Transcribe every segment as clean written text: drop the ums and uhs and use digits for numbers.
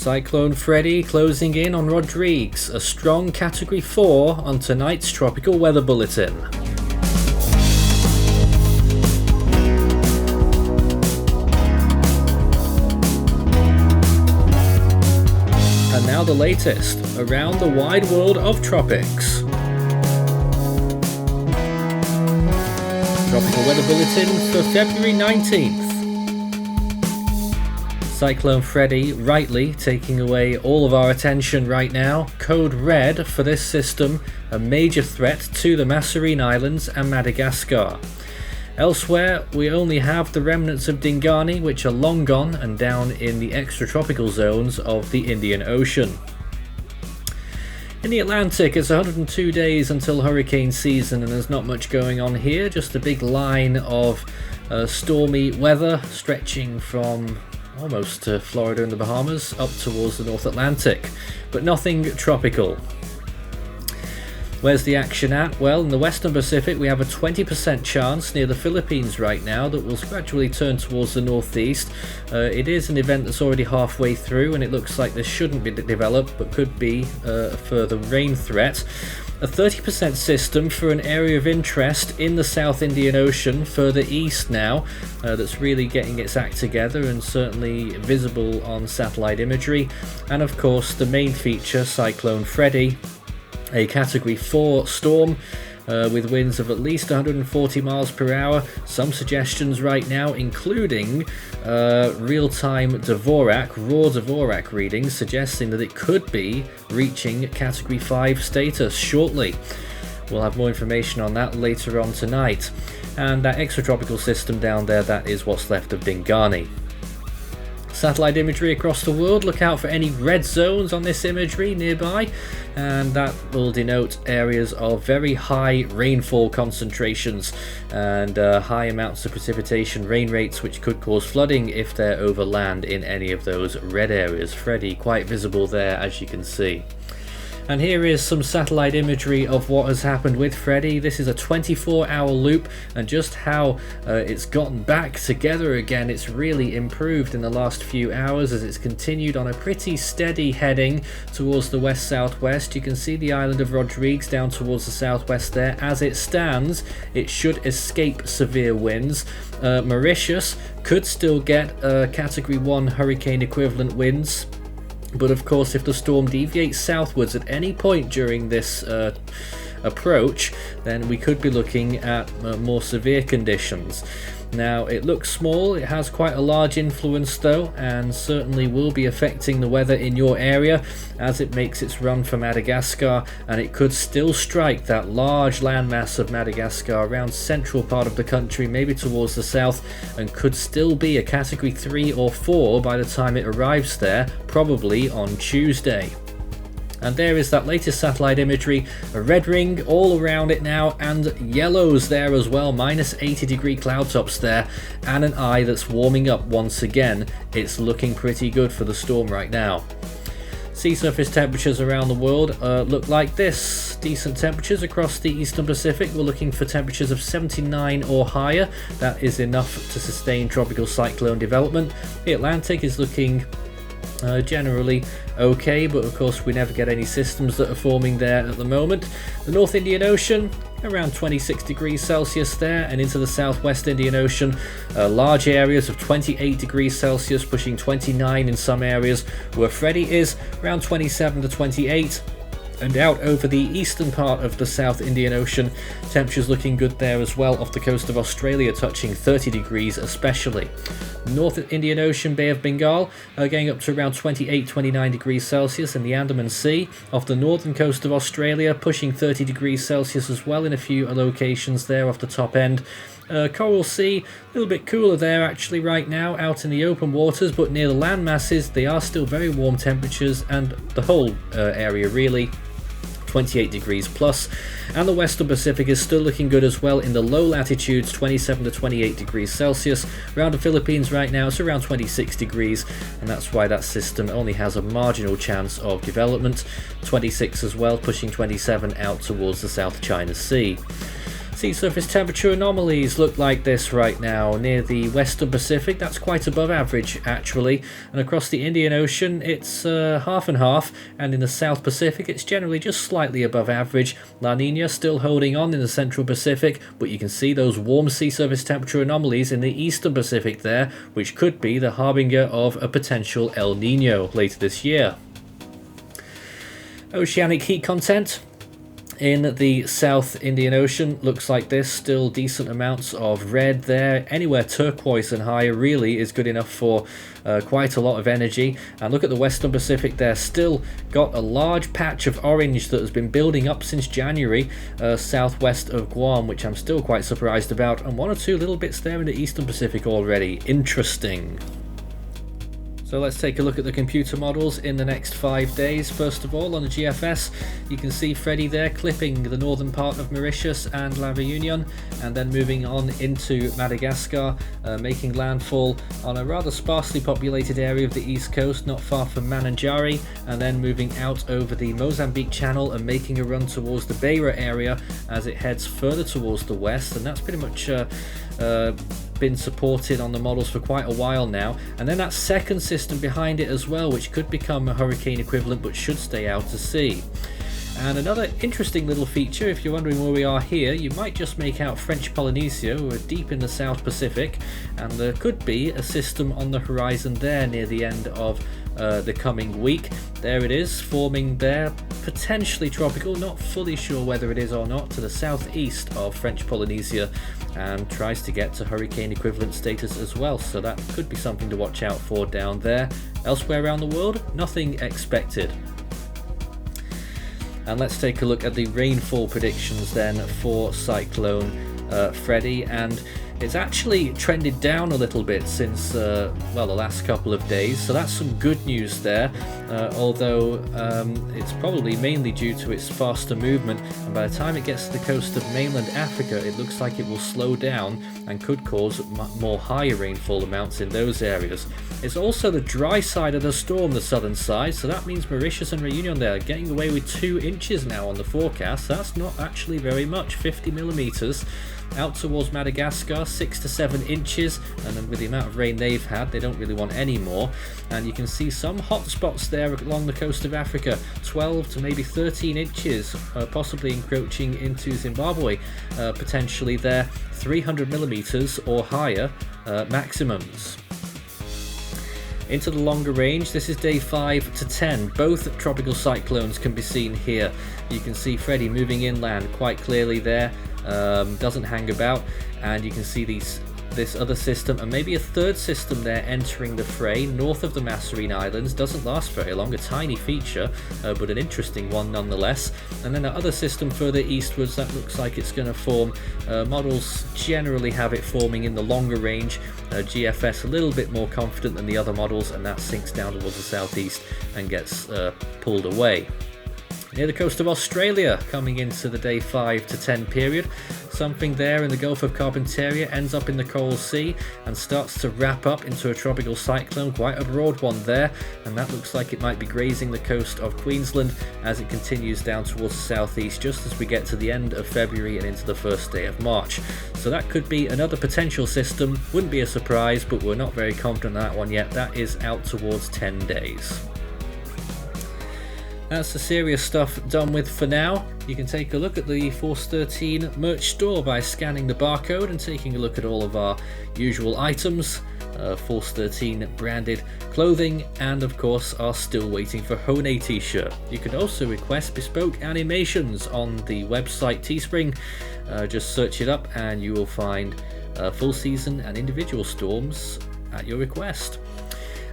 Cyclone Freddy closing in on Rodrigues, a strong Category 4 on tonight's tropical weather bulletin. And now the latest around the wide world of tropics. Tropical weather bulletin for February 19th. Cyclone Freddy rightly taking away all of our attention right now. Code red for this system, a major threat to the Mascarene Islands and Madagascar. Elsewhere, we only have the remnants of Dingane, which are long gone and down in the extratropical zones of the Indian Ocean. In the Atlantic, it's 102 days until hurricane season and there's not much going on here, just a big line of stormy weather stretching from almost to Florida and the Bahamas up towards the North Atlantic, but nothing tropical. Where's the action at? Well, in the Western Pacific we have a 20% chance near the Philippines right now that will gradually turn towards the northeast. It is an event that's already halfway through and it looks like this shouldn't be developed but could be a further rain threat. A 30% system for an area of interest in the South Indian Ocean further east now that's really getting its act together and certainly visible on satellite imagery. And of course the main feature, Cyclone Freddy, a Category 4 storm with winds of at least 140 miles per hour. Some suggestions right now including real-time Dvorak, raw Dvorak readings suggesting that it could be reaching Category 5 status shortly. We'll have more information on that later on tonight. And that extratropical system down there, that is what's left of Dingane. Satellite imagery across the world, look out for any red zones on this imagery nearby, and that will denote areas of very high rainfall concentrations and high amounts of precipitation, rain rates which could cause flooding if they're over land in any of those red areas. Freddy quite visible there, as you can see. And here is some satellite imagery of what has happened with Freddy. This is a 24-hour loop, and just how it's gotten back together again. It's really improved in the last few hours as it's continued on a pretty steady heading towards the west-southwest. You can see the island of Rodrigues down towards the southwest there. As it stands, it should escape severe winds. Mauritius could still get Category 1 hurricane equivalent winds. But of course, if the storm deviates southwards at any point during this approach, then we could be looking at more severe conditions. Now, it looks small, it has quite a large influence though, and certainly will be affecting the weather in your area as it makes its run for Madagascar, and it could still strike that large landmass of Madagascar around central part of the country, maybe towards the south, and could still be a Category 3 or 4 by the time it arrives there, probably on Tuesday. And there is that latest satellite imagery, a red ring all around it now, and yellows there as well, minus 80-degree cloud tops there, and an eye that's warming up once again. It's looking pretty good for the storm right now. Sea surface temperatures around the world look like this. Decent temperatures across the Eastern Pacific. We're looking for temperatures of 79 or higher. That is enough to sustain tropical cyclone development. The Atlantic is looking generally okay, but of course we never get any systems that are forming there at the moment. The North Indian Ocean around 26 degrees Celsius there, and into the Southwest Indian Ocean large areas of 28 degrees Celsius pushing 29 in some areas, where Freddy is around 27 to 28. And out over the eastern part of the South Indian Ocean, temperatures looking good there as well, off the coast of Australia touching 30 degrees especially. North Indian Ocean, Bay of Bengal going up to around 28-29 degrees Celsius, in the Andaman Sea off the northern coast of Australia pushing 30 degrees Celsius as well in a few locations there off the top end. Coral Sea, a little bit cooler there actually right now out in the open waters, but near the land masses they are still very warm temperatures, and the whole area really 28 degrees plus. And the Western Pacific is still looking good as well in the low latitudes, 27 to 28 degrees Celsius. Around the Philippines right now it's around 26 degrees, and that's why that system only has a marginal chance of development. 26 as well, pushing 27 out towards the South China Sea. Sea surface temperature anomalies look like this right now. Near the Western Pacific, that's quite above average actually, and across the Indian Ocean it's half and half, and in the South Pacific it's generally just slightly above average. La Nina still holding on in the Central Pacific, but you can see those warm sea surface temperature anomalies in the Eastern Pacific there, which could be the harbinger of a potential El Nino later this year. Oceanic heat content in the South Indian Ocean looks like this. Still decent amounts of red there. Anywhere turquoise and higher really is good enough for quite a lot of energy. And look at the Western Pacific there. Still got a large patch of orange that has been building up since January southwest of Guam, which I'm still quite surprised about. And one or two little bits there in the Eastern Pacific already. Interesting. So let's take a look at the computer models in the next 5 days. First of all, on the GFS, you can see Freddy there clipping the northern part of Mauritius and La Réunion, and then moving on into Madagascar, making landfall on a rather sparsely populated area of the east coast, not far from Mananjari, and then moving out over the Mozambique Channel and making a run towards the Beira area as it heads further towards the west. And that's pretty much been supported on the models for quite a while now. And then that second system behind it as well, which could become a hurricane equivalent but should stay out to sea. And another interesting little feature, if you're wondering where we are here, you might just make out French Polynesia. We're deep in the South Pacific, and there could be a system on the horizon there near the end of the coming week. There it is, forming there, potentially tropical, not fully sure whether it is or not, to the southeast of French Polynesia, and tries to get to hurricane equivalent status as well. So that could be something to watch out for down there. Elsewhere around the world, nothing expected. And let's take a look at the rainfall predictions then for Cyclone Freddy, and it's actually trended down a little bit since well, the last couple of days, so that's some good news there, although it's probably mainly due to its faster movement, and by the time it gets to the coast of mainland Africa it looks like it will slow down and could cause more higher rainfall amounts in those areas. It's also the dry side of the storm, the southern side, so that means Mauritius and Réunion there getting away with 2 inches now on the forecast. That's not actually very much, 50 millimeters. Out towards Madagascar, 6 to 7 inches, and then with the amount of rain they've had, they don't really want any more. And you can see some hot spots there along the coast of Africa, 12 to maybe 13 inches, possibly encroaching into Zimbabwe, potentially there, 300 millimeters or higher maximums. Into the longer range, this is day 5 to 10. Both tropical cyclones can be seen here. You can see Freddy moving inland quite clearly there, doesn't hang about, and you can see this other system and maybe a third system there entering the fray north of the Mascarene Islands. Doesn't last very long, a tiny feature, but an interesting one nonetheless. And then the other system further eastwards, that looks like it's going to form. Models generally have it forming in the longer range. GFS a little bit more confident than the other models, and that sinks down towards the southeast and gets pulled away. Near the coast of Australia, coming into the day 5 to 10 period, something there in the Gulf of Carpentaria ends up in the Coral Sea and starts to wrap up into a tropical cyclone, quite a broad one there, and that looks like it might be grazing the coast of Queensland as it continues down towards the southeast just as we get to the end of February and into the first day of March. So that could be another potential system, wouldn't be a surprise, but we're not very confident on that one yet. That is out towards 10 days. That's the serious stuff done with for now. You can take a look at the Force 13 merch store by scanning the barcode and taking a look at all of our usual items, Force 13 branded clothing, and of course our Still Waiting for Hone t-shirt. You can also request bespoke animations on the website Teespring. Just search it up and you will find full season and individual storms at your request.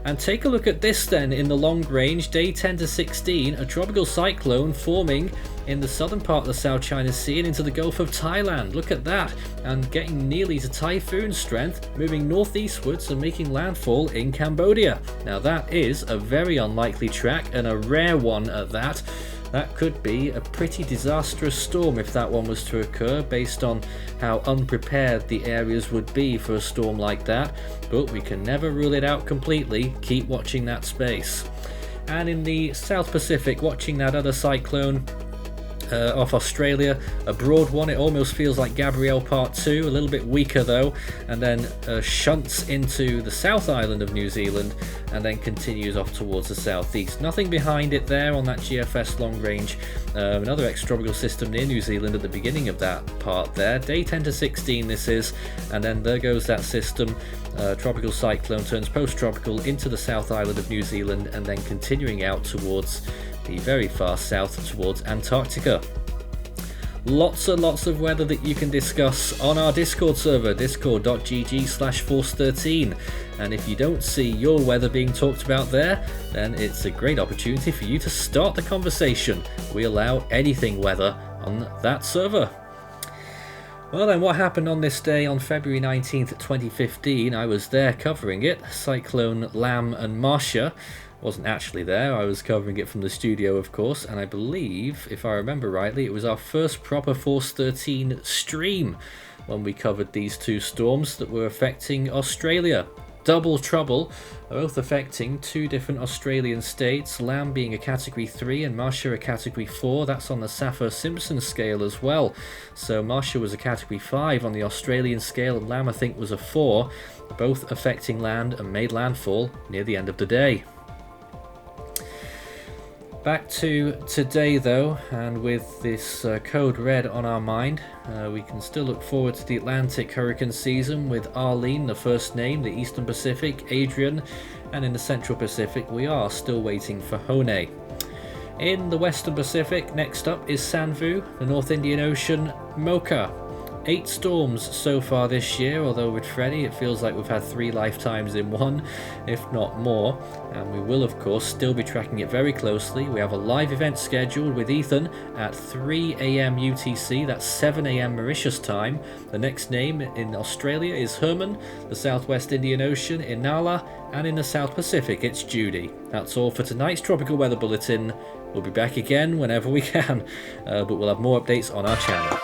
And take a look at this then in the long range, day 10 to 16, a tropical cyclone forming in the southern part of the South China Sea and into the Gulf of Thailand. Look at that, and getting nearly to typhoon strength, moving northeastwards and making landfall in Cambodia. Now that is a very unlikely track and a rare one at that. That could be a pretty disastrous storm if that one was to occur, based on how unprepared the areas would be for a storm like that, but we can never rule it out completely. Keep watching that space. And in the South Pacific, watching that other cyclone off Australia, a broad one. It almost feels like Gabrielle Part 2, a little bit weaker though, and then shunts into the South Island of New Zealand and then continues off towards the southeast. Nothing behind it there on that GFS long range. Another extratropical system near New Zealand at the beginning of that part there. Day 10 to 16 this is, and then there goes that system. Tropical cyclone turns post-tropical into the South Island of New Zealand and then continuing out towards the very far south towards Antarctica. Lots and lots of weather that you can discuss on our Discord server, discord.gg/force13, and if you don't see your weather being talked about there, then it's a great opportunity for you to start the conversation. We allow anything weather on that server. Well then, what happened on this day on February 19th, 2015? I was there covering it. Cyclone Lam and Marcia. Wasn't actually there, I was covering it from the studio of course, and I believe, if I remember rightly, it was our first proper Force 13 stream when we covered these two storms that were affecting Australia. Double trouble, both affecting two different Australian states, Lam being a Category 3 and Marcia a Category 4. That's on the Saffir-Simpson scale as well. So Marcia was a Category 5 on the Australian scale, and Lam I think was a 4, both affecting land and made landfall near the end of the day. Back to today though, and with this code red on our mind, we can still look forward to the Atlantic hurricane season with Arlene, the first name, the Eastern Pacific, Adrian, and in the Central Pacific we are still waiting for Hone. In the Western Pacific, next up is Sanvu, the North Indian Ocean, Mocha. 8 storms so far this year, although with Freddy it feels like we've had 3 lifetimes in one, if not more, and we will of course still be tracking it very closely. We have a live event scheduled with Ethan at 3 AM UTC, that's 7 AM Mauritius time. The next name in Australia is Herman, the Southwest Indian Ocean in Nala, and in the South Pacific it's Judy. That's all for tonight's Tropical Weather Bulletin. We'll be back again whenever we can, but we'll have more updates on our channel.